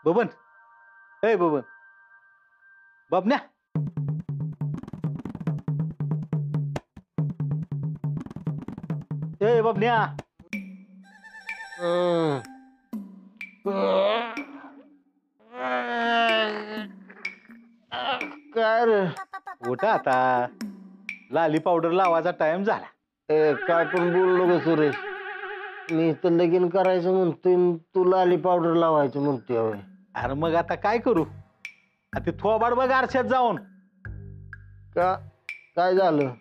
बबन, ए बबन, बबन्या. ए बबन्या. काय रे? उठा आता, लाली पावडर लावायचा टाइम झाला. काय पण बोललो ग सुरेश. मी तर लगीन करायचं म्हणतोय न तू लाली पावडर लावायचं म्हणतोय होय. अरे मग आता काय करू? ते थोबाड बघ आरशात जाऊन. का काय झालं?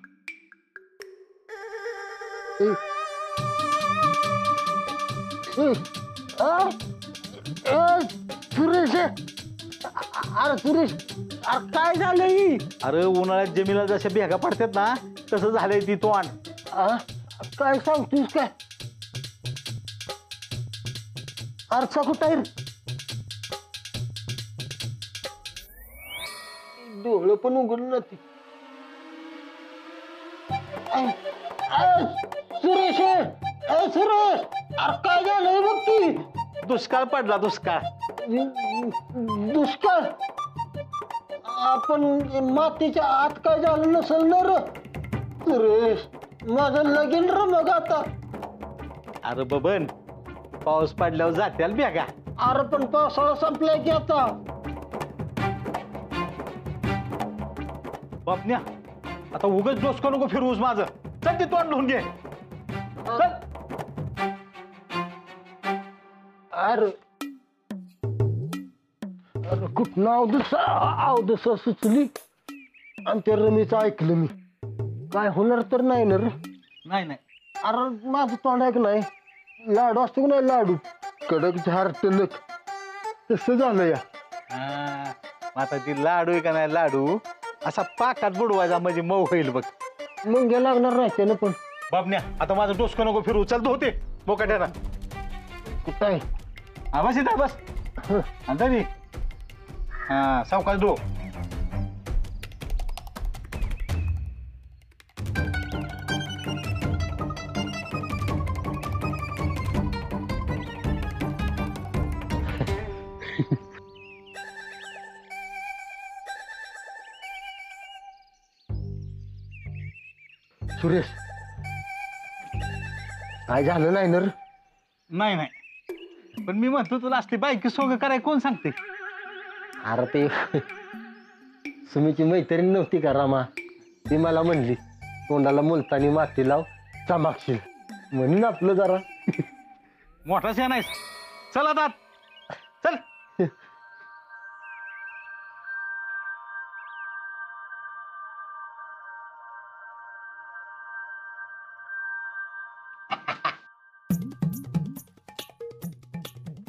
सुरेश, अरे सुरेश, अरे काय झालं ही? अरे उन्हाळ्यात जमिनीला जशा भेगा पडतात ना, तसं झालंय ती तोंड. काय सांगतोस काय? आरसा कुठं आहे? डोळं पण उघडलं नाही. सुरेश, सुरेश, अरे काय झालंय बघ की. दुष्काळ पडला, दुष्काळ. दुष्काळ? आपण मातीच्या आत काय झालं नसेल ना र सुरेश. माझं लगीन र मग आता. अरे बबन, पाऊस पडल्यावर जात्याल भेगा. अरे पण पावसाळा संपलाय की आता. बापन्या, आता उगाच डोसका नको फिरवूस माझं. चल ते तोंड धुवून घे. चल. अरे कुठं अवदसा सुचली आणि त्या रमीचं ऐकलं मी. काय होणार तर नाही ना रे. नाही नाही. अरे माझं तोंड ऐक नाही. लाडू असतो की नाही, लाडू कडक झार टणक तसं झालं या. आता ती लाडू आहे का नाही, लाडू असा पाकात बुडवायचा म्हणजे मऊ होईल बघ. मुंग्या लागणार नाही त्यानं पण. बापन्या, आता माझं डोसकं नको फिरू. चल होते बोकाट्याला. कुठं आहे? बस इथं बस. अंदाजी सावकाश दो. सुरेश, काय झालं नाही ना रे? नाही नाही, पण मी म्हणतो तुला असली बाईक सोंग कराय कोण सांगते? अरे ते सुमीची मैत्रीण नव्हती का रामा, ती मला म्हणली तोंडाला मुलतानी माती लाव चमाकशील म्हणून आपलं जरा. मोठा शेण आहेस. चल आता चल.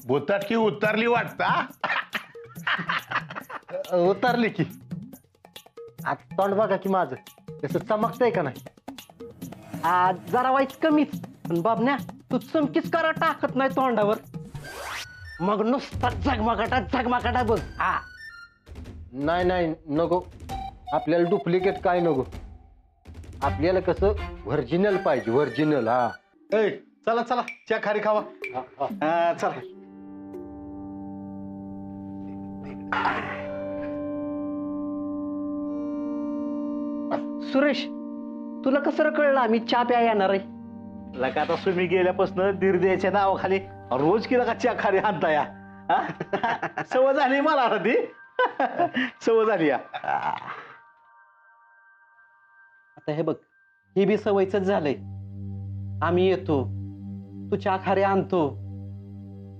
भूताटकी उतरली वाटता. उतरली की. आता तोंड बघा की माझं कसं चमकतंय का नाही. आज जरा वाईट कमीच, पण बाबन्या तू चमकीच करा टाकत नाही तोंडावर. मग नुसता झगमगाटा बघ. नाही नाही नको, आपल्याला डुप्लिकेट काय नको. आपल्याला कसं व्हर्जिनल पाहिजे, व्हर्जिनल. ए चला चला, च्या खारी खावा. चला. सुरेश, तुला कसं कळलं आम्ही चहा प्या येणार आहे? लका आता तुम्ही गेल्यापासून दीर द्यायच्या नावाखाली रोज केला का च्या खारी आणता या. सवय झाली मला आता ती. सवय झाली या. आता हे बघ, हे बी सवयच झालंय. आम्ही येतो, तू चहा खारी आणतो,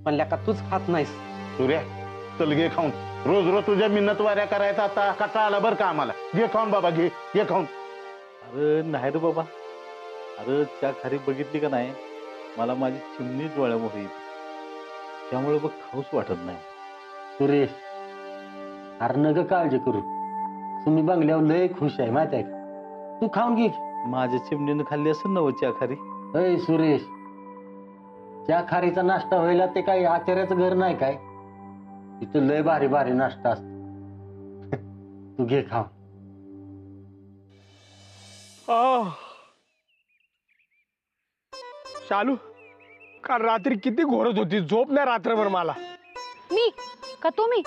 पण का तूच खात नाहीस. सूर्या, चल घे खाऊन. रोज रोज तुझ्या मिन्नत वाऱ्या करायचा आता कटाळा आला बरं का आम्हाला. घे खाऊन बाबा, घे घे खाऊन. अरे नाही रे बाबा, अरे च्या खारी बघितली का नाही, मला माझी चिमणी डोळ्यामुळे येते. त्यामुळे बघ खाऊच वाटत नाही. सुरेश, अरे नग काळजी करू, तुम्ही बंगल्यावर लय खुश आहे माहिती आहे का. तू खाऊन घे. माझ्या चिमणीनं खाल्ली असेल ना च्या खारी. अय सुरेश, त्या खारीचा नाश्ता व्हायला ते काही आचार्याचं घर नाही काय, तिथं लय भारी भारी नाश्ता असतो. तू घे खाऊ. शालू, काल रात्री किती घोरत होती, झोप नाही रात्रभर मला. मी का तुम्ही?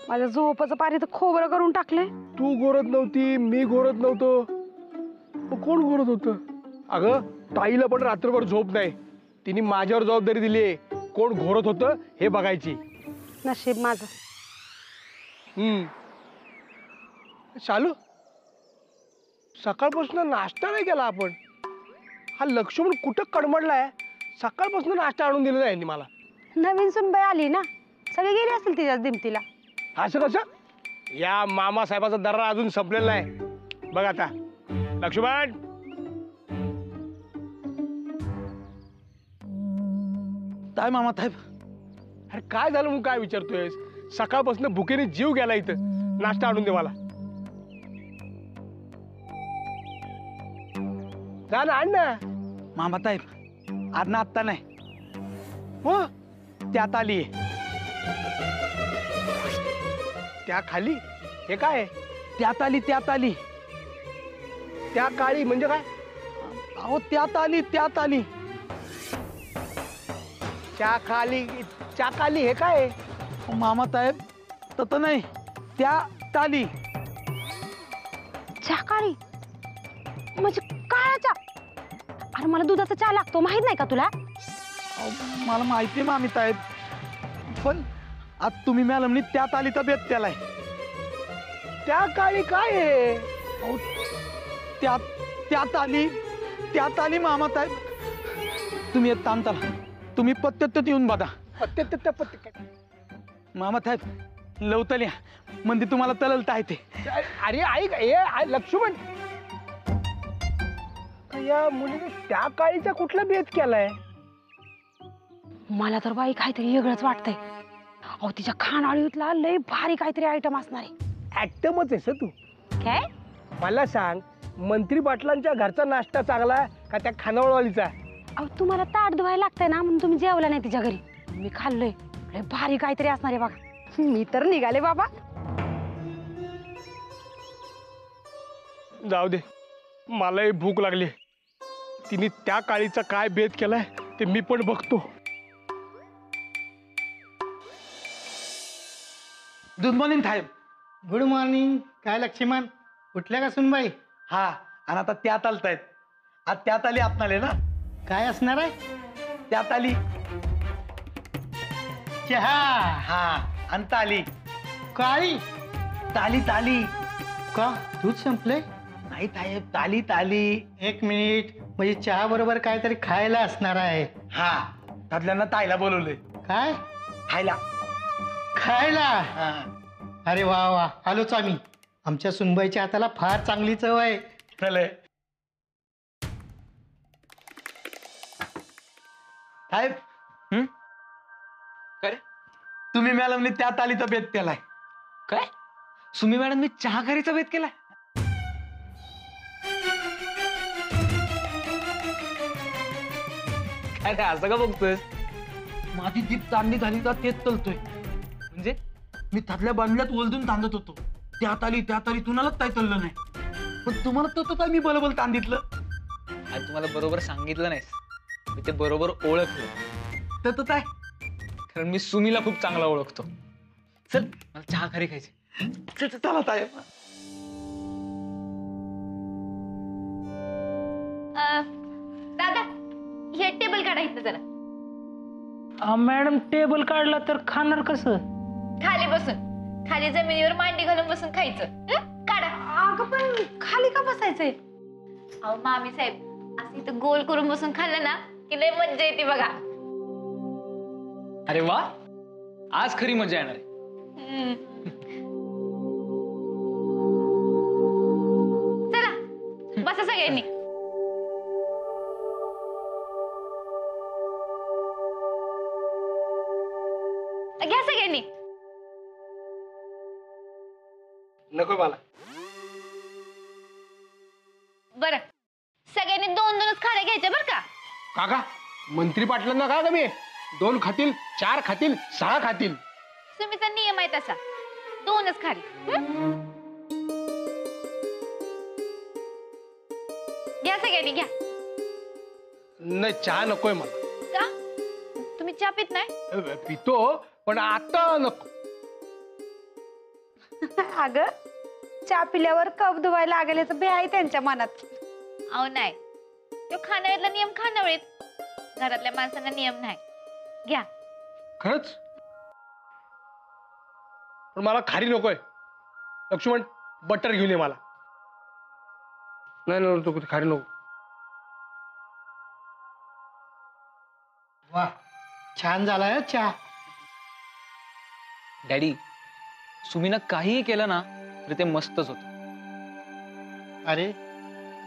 माझ्या झोपाचं पारी तर खोबरं करून टाकले. तू गोरत नव्हती, मी गोरत नव्हतो, मग कोण गोरत होतं? अगं ताईला पण रात्रभर झोप नाही, तिने माझ्यावर जबाबदारी दिली आहे कोण घोरत होतं हे बघायची. नशीब माझं. चालू सकाळपासून नाश्ता नाही केला आपण. हा लक्ष्मण कुठं कडमडलाय? सकाळपासून नाश्ता आणून दिलेला आहे मला. नवीन सुनबाई आली ना, सगळे गेले असेल तिच्याच दिमतीला. असं कसं? या मामासाहेबाचा दर्रा अजून संपलेला आहे. बघ आता लक्ष्मण, काय मामा साहेब? अरे काय झालं मग काय विचारतोयस? सकाळपासून भुकेने जीव गेला इथं. नाश्ता आणून दे मला. जा ना, आण ना. मामा साहेब आज ना आत्ता नाही, हो त्यात आली. त्या खाली हे काय? त्यात आली, त्यात आली. त्या काळी म्हणजे काय? अहो त्यात आली, त्यात आली. च्या खाली हे काय? मामा साहेब तसं नाही, त्या ताली. चहा काळी म्हणजे काळा चहा? अरे मला दुधाचा चहा लागतो, माहित नाही का तुला? मला माहिती आहे मामी साहेब, पण आज तुम्ही मॅडमनी त्यात आली तर बेत त्यालाय. त्या काळी काय आहे? अहो, त्यात आली, त्यात आली मामा साहेब. तुम्ही येत तामताला, तुम्ही पत्त्यात येऊन बघा. मामा साहेब लवतल्या म्हणजे तुम्हाला तललता येते. अरे ऐक, लक्ष्मण, या मुलीने त्या काळीचा कुठला भेद केलाय? मला तर बाई काहीतरी वेगळंच वाटतंय. अहो तिच्या खानावळीतला लय भारी काहीतरी आयटम असणार आहे. ऍक्टमच आहेस तू. काय? मला सांग, मंत्री पाटलांच्या घरचा नाश्ता चांगला का त्या खानावळवालीचा? अहो तुम्हाला ताट धुवायला लागतंय ना, म्हणून तुम्ही जेवला नाही तिच्या घरी. मी खाल्लंय, लय भारी काहीतरी असणार आहे बघा. मी तर निघाले बाबा. जाऊ दे, मलाही भूक लागली. तिने त्या काळीचा काय भेद केलाय ते मी पण बघतो. गुड मॉर्निंग साहेब. Good morning. काय लक्ष्मण, उठल्या का सुनबाई? हा, आणि आता त्यात आलतायत. आज त्यात आली आपणाले ना, काय असणार आहे? त्यात आली. चहा हा, आणि ताली. काळी ताली ताली. का दूध संपले? नाही साहेब, ताली ताली. एक मिनिट, म्हणजे चहा बरोबर काहीतरी खायला असणार आहे. हा, त्यातल्यांना ताईला बोलवलंय काय खायला. खायला? हा. अरे वा वा, आलोच आम्ही. आमच्या सुनबाईच्या हाताला फार चांगली चव आहे. चले साहेब. काय तुम्ही मॅडमने त्यात आली तर बेत केलाय काय? सुमी मॅडम मी चहा करायचा बेत केलाय? काय रे, असं का बघतोय? माझी जीप चांदणी झाली तर तेच चलतोय. म्हणजे मी थातल्या बांधल्यात ओलदून तांदत होतो. त्यात आली कुणालाच काय चाललं नाही. पण तुम्हाला तो काय मी बरोबर तांदितलं? आणि तुम्हाला बरोबर सांगितलं नाहीस, मी ते बरोबर ओळखलं. तर काय? कारण मी सुमीला खूप चांगला ओळखतो. चल मला चहा खरी खायची. चला ताई. दादा हे टेबल काढायचं जरा. मॅडम टेबल काढला तर खाणार कसं? खाली बसून, खाली जमिनीवर मांडी घालून बसून खायचं. काढा. अगं पण खाली का बसायचंय? अहो मामी साहेब, असं इथं गोल करून बसून खाल्लं ना की लय मज्जा येते बघा. अरे वा, आज खरी मजा येणार आहे. चला बसा सगळ्यांनी. घ्या सगळ्यांनी. नको मला. बरं, सगळ्यांनी 2-2च खाऱ्या घ्यायच्या बरं का. काका, मंत्री पाटलांना का कमी? 2 खातील, 4 खातील, 6 खातील. सुमीचा नियम आहे तसा, 2च खारी. घ्या सगळ्यांनी घ्या. नाही, चहा नकोय मला. का? तुम्ही चहा पित नाही? पितो, पण आता नको. अगं चहा पिल्यावर कप धुवायला लागेल याचं भे आहे त्यांच्या मनात. अहो नाही, तो खानावळीतला नियम खानावळीत, घरातल्या माणसांना नियम नाही. घ्या. खरंच? पण मला खारी नकोय. लक्ष्मण बटर घेऊन ये मला. नाही नाही तो खारी नको. वा, छान झालाय हं चहा. डॅडी, सुमीनं काहीही केलं ना तरी ते मस्तच होत. अरे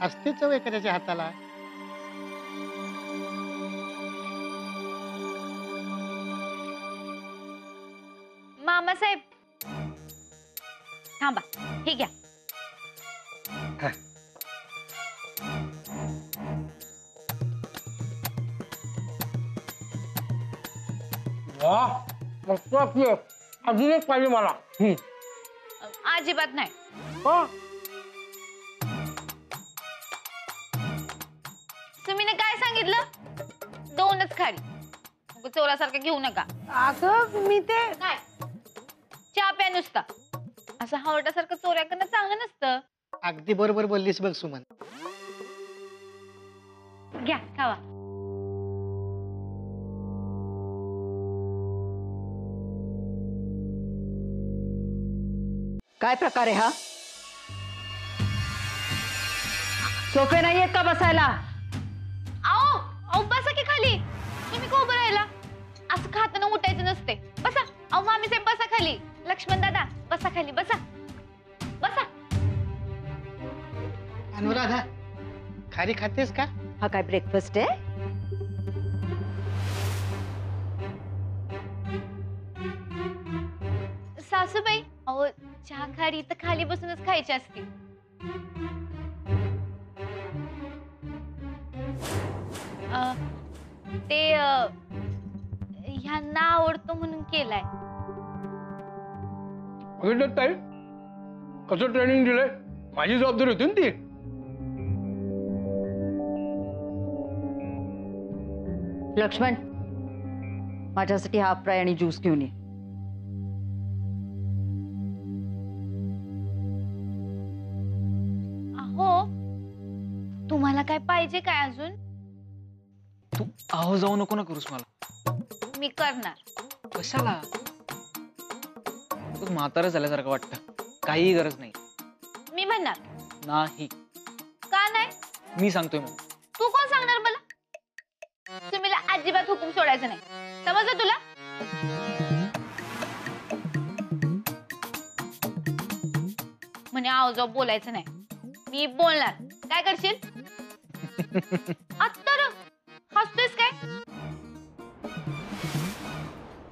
असते चव एखाद्याच्या हाताला. मामासाहेब थांबा, हे घ्या. वा मस्त वाटलं. अजून एक पाहिजे मला. अजिबात नाही. हा. तुम्ही काय सांगितलं? 2च खाली. चोरासारखं घेऊ नका. अगं मी ते नाही, चहा प्या नुसता. असं हवटासारखं चोऱ्या करणं चांगलं नसतं. अगदी बरोबर बोललीस बघ सुमन. घ्या खावा. काय प्रकार आहे हा? सोफे नाहीयेत का बसायला? आओ आओ बसा की खाली. तुम्ही का उभं राहिला? असं खाताना उठायचं नसते. बसा. अहो मामी साहेब बसा खाली. लक्ष्मण दादा बसा खाली. बसा बसा. अनुराधा, खारी खातेस का? हा काय ब्रेकफास्ट आहे? सासूबाई, अहो चहा खारी तर खाली बसूनच खायची असते. ते ह्यांना आवडतो म्हणून केलाय. बघितलं ताई कसं ट्रेनिंग दिलंय. माझी जबाबदारी होती ना ती. लक्ष्मण, माझ्यासाठी हाफ फ्राय आणि ज्यूस घेऊन ये. अहो तुम्हाला काय पाहिजे काय अजून? तू आहो जाऊ नको ना करूस मला. मी करणार. कशाला? तू म्हातारं झाल्यासारखं वाटतं. काही गरज नाही. मी म्हणणार. नाही, का नाही? मी सांगतोय मग. तू कोण सांगणार मला? तुम्हीला अजिबात हुकूम सोडायचं नाही. समजलं तुला? म्हणे आव जाऊ बोलायचं नाही. मी बोलणार. काय करशील? आता हसतोयस काय?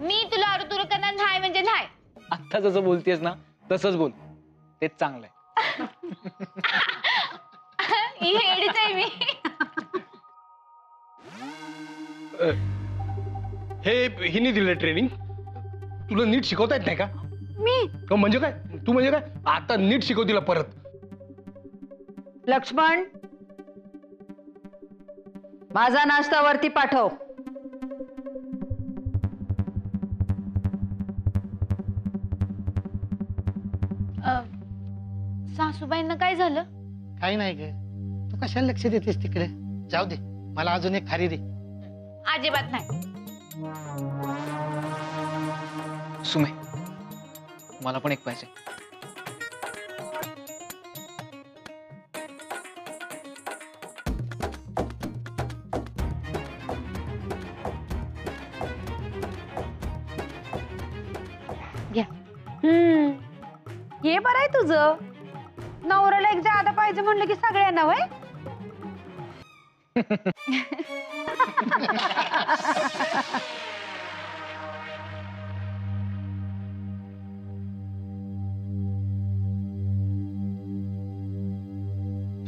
मी तुला अरुतुरु करणार नाही म्हणजे नाही. आता जसं बोलतेस ना तसंच बोल. तेच चांगलं आहे. ही हेडीच आहे मी. हे हिने दिलं ट्रेनिंग. तुला नीट शिकवता येत नाही का? मी म्हणजे काय? तू म्हणजे काय? आता नीट शिकव तिला परत. लक्ष्मण, माझा नाश्ता वरती पाठव. सासूबाईंना काय झालं? काही नाही ग. तू कशाला लक्ष देतेस तिकडे? जाऊ दे, मला अजून एक खारी दे. अजिबात नाही. सुमे, मला पण एक पाहिजे. घ्या. हे बरं आहे तुझं. नवऱ्याला एक जादा पाहिजे म्हणलं की सगळ्यांना वय.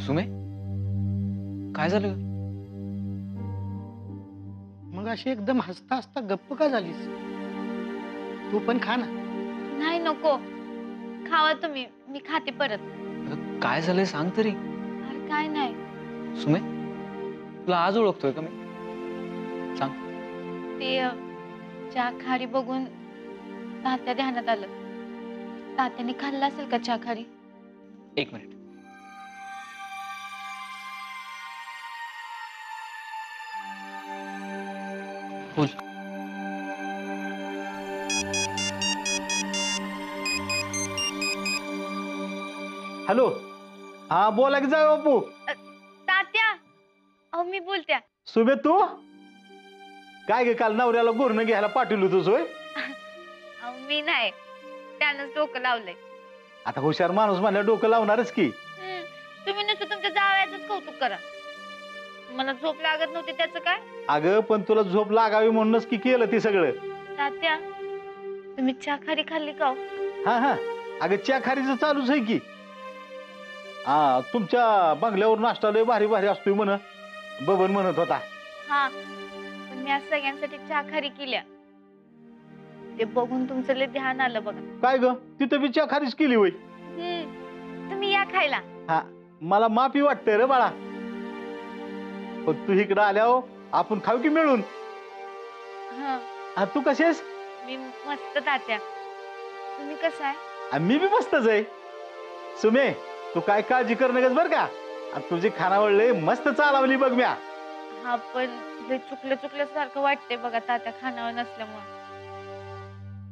सुमे, काय झालं? मग अशी एकदम हसता हसता गप्प का झालीस? तू पण खा ना. नाही नको. खावा तुम्ही. मी खाते परत. अगं, काय झालंय सांग तरी. अरे काय नाही. सुमे, तुला आज ओळखतोय का मी? सांग. ते चहा खारी बघून तात्या ध्यानात आलं. तात्याने खाल्ला असेल का चहा खारी? एक मिनिट. बोल. हॅलो, हा बोला की जाऊ बापू. तात्या, अहो मी बोलत्या. सुबे तू काय गे, काल नवऱ्याला गुरण घ्यायला पाठवलं होतं सोय? अहो मी नाही, त्यानंच डोकं लावलंय. आता हुशार माणूस म्हणल्या डोकं लावणारच की. तुम्ही नुसतं तुमच्या जावयाचंच कौतुक करा. मला झोप लागत नव्हती त्याचं काय? अगं पण तुला झोप लागावी म्हणूनच की केलं ते सगळं. तात्या, तुम्ही चहा खारी खाल्ली का हो? हा हा, अगं चहा खारीचं चालूच आहे की. हा, तुमच्या बंगल्यावर नाश्ता लय भारी भारी असतोय म्हण, बबन म्हणत होता. हा, पण मी आज सगळ्यांसाठी चहा खारी केल्या. ते बघून तुमचं लय ध्यान आलं बघा. काय ग, तिथं बी चहा खारीच केली होय? तुम्ही या खायला. हा, मला माफी वाटतंय रे बाळा, पण तू इकडं आल्यावर आपण खाऊ की मिळून. तू कशी आहेस? मी मस्त तात्या. तुम्ही कसं आहे? मी बी मस्तच आहे. सुमे, तू काय काळजी कर नकस बर का. तुझी खानावळ लय मस्त चालवली बघ म्या. हा, पण लय चुकल्यासारखं वाटतंय बघा तात्या खानावर नसल्यामुळे.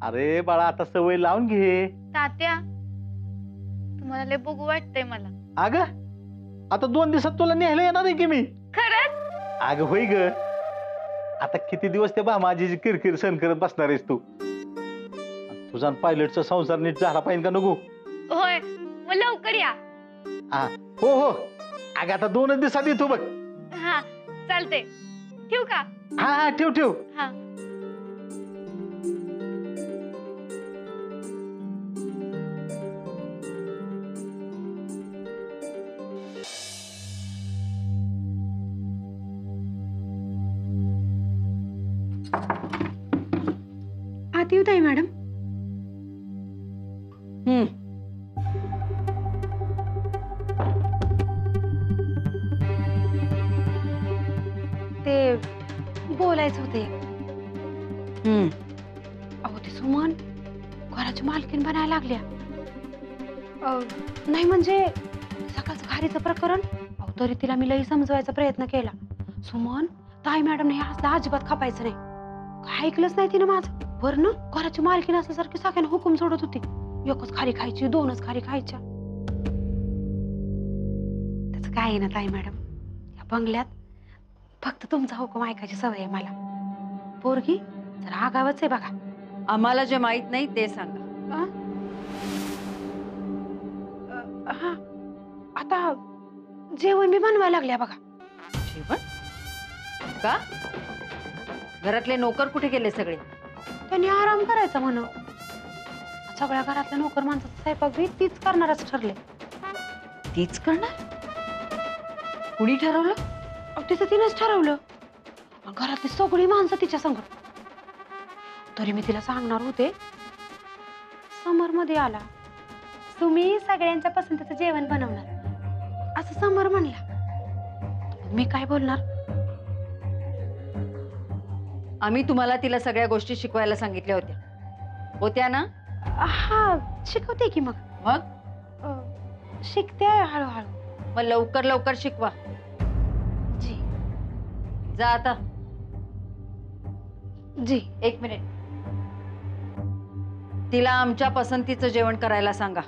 अरे बाळा, आता सवय लावून घे. तात्या, तुम्हाला लय बघू वाटतंय मला. अगं आता 2 दिवसात तुला न्यायला येणार आहे की मी. खरंच? अगं होय ग, आता किती दिवस त्या भामाजीची किरकिर सहन करत बसणार आहेस तू. तुझा पायलटचा संसार नीट झाला पाहिजे का नको? होय, मग लवकर या. हो हो, अगं आता 2 दिवसात येतो बघ. हा चालते, ठेवू का? हा हा, ठेव ठेव. हा. आत येऊ ताई मॅडम. ते बोलायचं होते. अहो ते सुमन घराची मालकीन बनायला लागल्या. नाही म्हणजे सकाळचं खारीचं प्रकरण, अहो तरी तिला मी लई समजवायचा प्रयत्न केला. सुमन, ताई मॅडमने हे असलं अजिबात खपायचं नाही. काय ऐकलंच नाही तिनं माझं. बरं ना, घराची मालकीन असल्यासारखी सगळ्यांना हुकूम सोडत होती. 1च खारी खायची, 2च खारी खायच्या. त्याचं काय आहे ना ताई मॅडम, या बंगल्यात फक्त तुमचा हुकूम ऐकायची सवय आहे मला. पोरगी जरा आगावच आहे बघा. आम्हाला जे माहित नाही ते सांगा. हा, आता जेवण मी बनवायला लागल्या बघा. जेवण का? घरातले नोकर कुठे गेले सगळे? त्यांनी आराम करायचा म्हणून. सगळ्या घरातल्या नोकर माणसाचा स्वयंपाक बी तीच करणारच ठरले. तीच करणार? कुणी ठरवलं? तिचं तिनंच ठरवलं. घरातली सगळी माणसं तिच्या संकट. तरी मी तिला सांगणार होते, समर मध्ये आला, तुम्ही सगळ्यांच्या पसंतीचं जेवण बनवणार असं समर म्हणला. मी काय बोलणार? आम्ही तुम्हाला तिला सगळ्या गोष्टी शिकवायला सांगितल्या होत्या ना? हा, शिकवते की. मग शिकते हळूहळू. मग लवकर लवकर शिकवा. जी. जा आता. जी. 1 मिनिट. तिला आमच्या पसंतीचं जेवण करायला सांगा,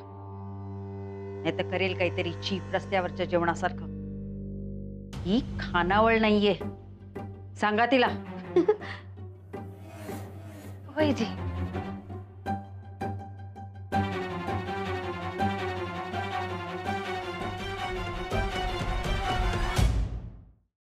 नाही तर करेल काहीतरी चीप रस्त्यावरच्या जेवणासारखं. ही खानावळ नाहीये, सांगा तिला. होय जी.